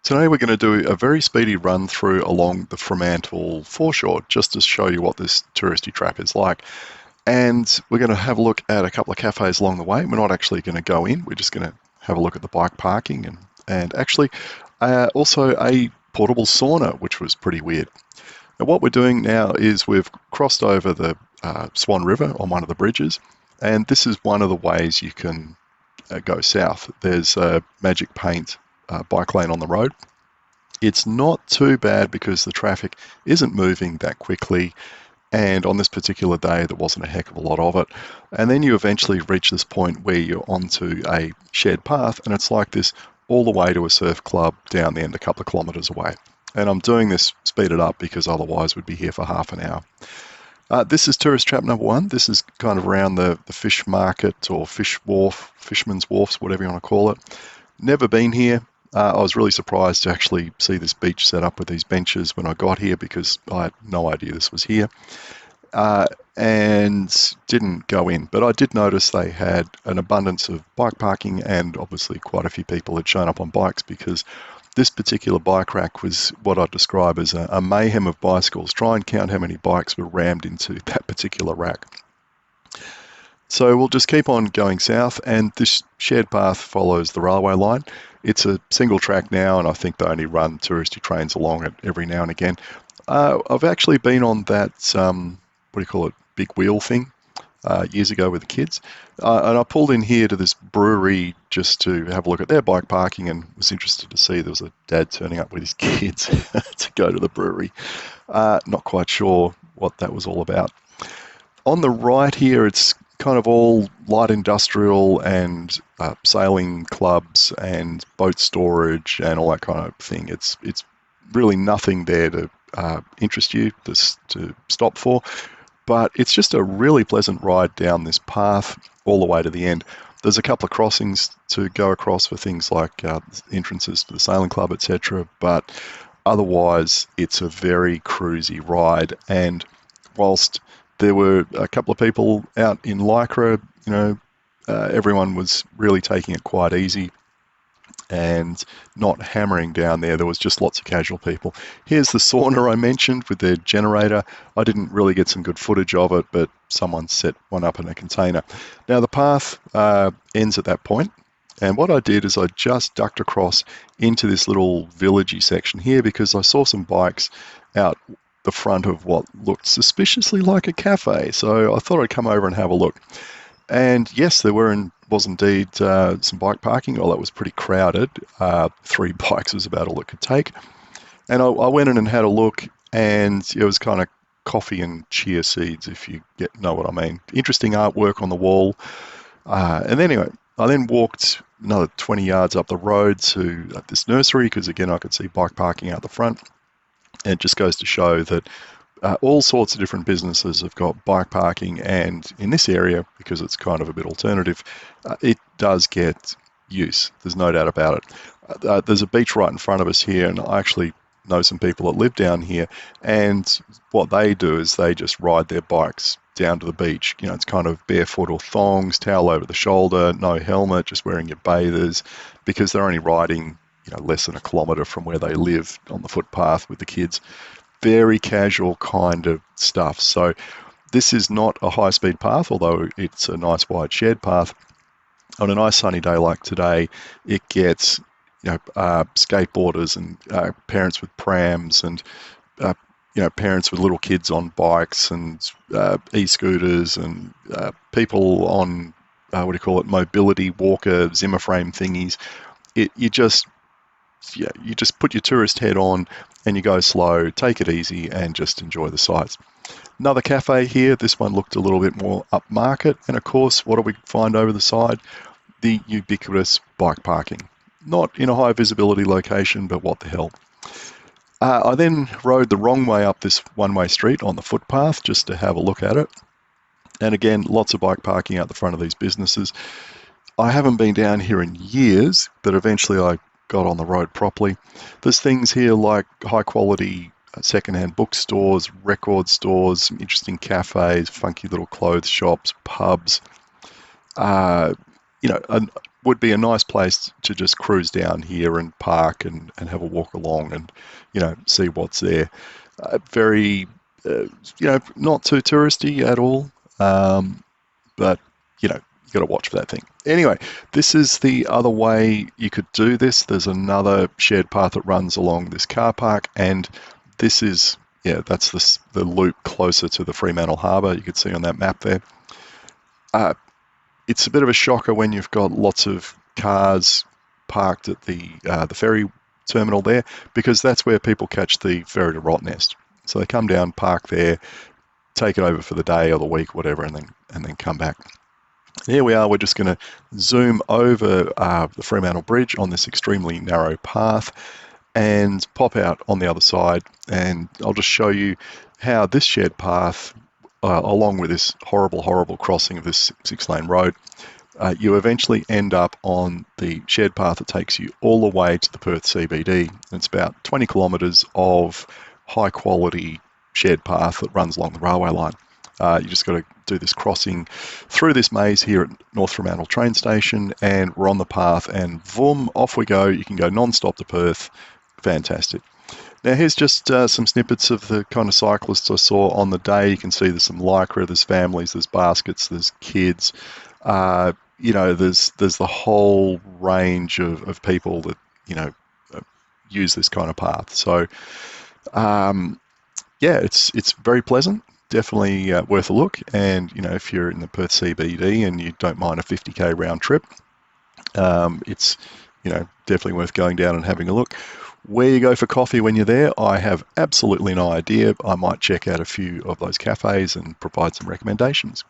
Today we're going to do a very speedy run through along the Fremantle foreshore just to show you what this touristy trap is like. And we're going to have a look at a couple of cafes along the way. We're not actually going to go in, we're just going to have a look at the bike parking and actually also a portable sauna, which was pretty weird. Now what we're doing now is we've crossed over the Swan River on one of the bridges, and this is one of the ways you can go south. There's a magic paint bike lane on the road. It's not too bad because the traffic isn't moving that quickly, and on this particular day there wasn't a heck of a lot of it. And then you eventually reach this point where you're onto a shared path, and it's like this all the way to a surf club down the end a couple of kilometres away. And I'm doing this speeded up because otherwise we'd be here for half an hour. This is tourist trap number one. This is kind of around the fish market or fish wharf, fisherman's wharfs, whatever you want to call it. Never been here. I was really surprised to actually see this beach set up with these benches when I got here because I had no idea this was here, and didn't go in. But I did notice they had an abundance of bike parking, and obviously quite a few people had shown up on bikes because this particular bike rack was what I'd describe as a mayhem of bicycles. Try and count how many bikes were rammed into that particular rack. So we'll just keep on going south, and this shared path follows the railway line. It's a single track now, and I think they only run touristy trains along it every now and again. I've actually been on that, big wheel thing years ago with the kids. And I pulled in here to this brewery just to have a look at their bike parking and was interested to see there was a dad turning up with his kids to go to the brewery. Not quite sure what that was all about. On the right here, it's kind of all light industrial and sailing clubs and boat storage and all that kind of thing. It's really nothing there to interest you, to stop for, but it's just a really pleasant ride down this path all the way to the end. There's a couple of crossings to go across for things like entrances to the sailing club, etc., but otherwise it's a very cruisy ride. And whilst there were a couple of people out in Lycra, everyone was really taking it quite easy and not hammering down there. There was just lots of casual people. Here's the sauna I mentioned with their generator. I didn't really get some good footage of it, but someone set one up in a container. Now the path ends at that point, and what I did is I just ducked across into this little villagey section here because I saw some bikes out the front of what looked suspiciously like a cafe. So I thought I'd come over and have a look. And yes, there was indeed some bike parking, although it was pretty crowded. 3 bikes was about all it could take. And I went in and had a look, and it was kind of coffee and chia seeds, if you know what I mean. Interesting artwork on the wall. And anyway, I then walked another 20 yards up the road to this nursery because, again, I could see bike parking out the front. And it just goes to show that all sorts of different businesses have got bike parking, and in this area, because it's kind of a bit alternative, it does get use. There's no doubt about it. There's a beach right in front of us here, and I actually know some people that live down here, and what they do is they just ride their bikes down to the beach. It's kind of barefoot or thongs, towel over the shoulder, no helmet, just wearing your bathers, because they're only riding less than a kilometre from where they live on the footpath with the kids. Very casual kind of stuff. So this is not a high-speed path, although it's a nice wide shared path. On a nice sunny day like today, it gets skateboarders and parents with prams and parents with little kids on bikes and e-scooters and people on mobility walker Zimmer frame thingies. You just put your tourist head on and you go slow, take it easy, and just enjoy the sights. Another cafe here. This one looked a little bit more upmarket. And of course, what do we find over the side? The ubiquitous bike parking. Not in a high visibility location, but what the hell. I then rode the wrong way up this one-way street on the footpath just to have a look at it. And again, lots of bike parking out the front of these businesses. I haven't been down here in years, but eventually I got on the road properly. There's things here like high quality secondhand bookstores, record stores, some interesting cafes, funky little clothes shops, pubs, a would be a nice place to just cruise down here and park and have a walk along and, see what's there. Very, not too touristy at all, but, you got to watch for that thing. Anyway, this is the other way you could do this. There's another shared path that runs along this car park, and this is, that's the loop closer to the Fremantle Harbour. You could see on that map there. It's a bit of a shocker when you've got lots of cars parked at the ferry terminal there, because that's where people catch the ferry to Rottnest. So they come down, park there, take it over for the day or the week, whatever, and then come back. Here we are. We're just going to zoom over the Fremantle Bridge on this extremely narrow path and pop out on the other side, and I'll just show you how this shared path, along with this horrible crossing of this 6-lane road, you eventually end up on the shared path that takes you all the way to the Perth CBD. It's about 20 kilometres of high quality shared path that runs along the railway line. You just got to do this crossing through this maze here at North Fremantle train station, and we're on the path, and boom, off we go. You can go non-stop to Perth. Fantastic. Now here's just some snippets of the kind of cyclists I saw on the day. You can see there's some lycra, there's families, there's baskets, there's kids. There's the whole range of people that, use this kind of path. So, it's very pleasant. Definitely worth a look. And, if you're in the Perth CBD and you don't mind a 50k round trip, it's, definitely worth going down and having a look. Where you go for coffee when you're there, I have absolutely no idea. I might check out a few of those cafes and provide some recommendations.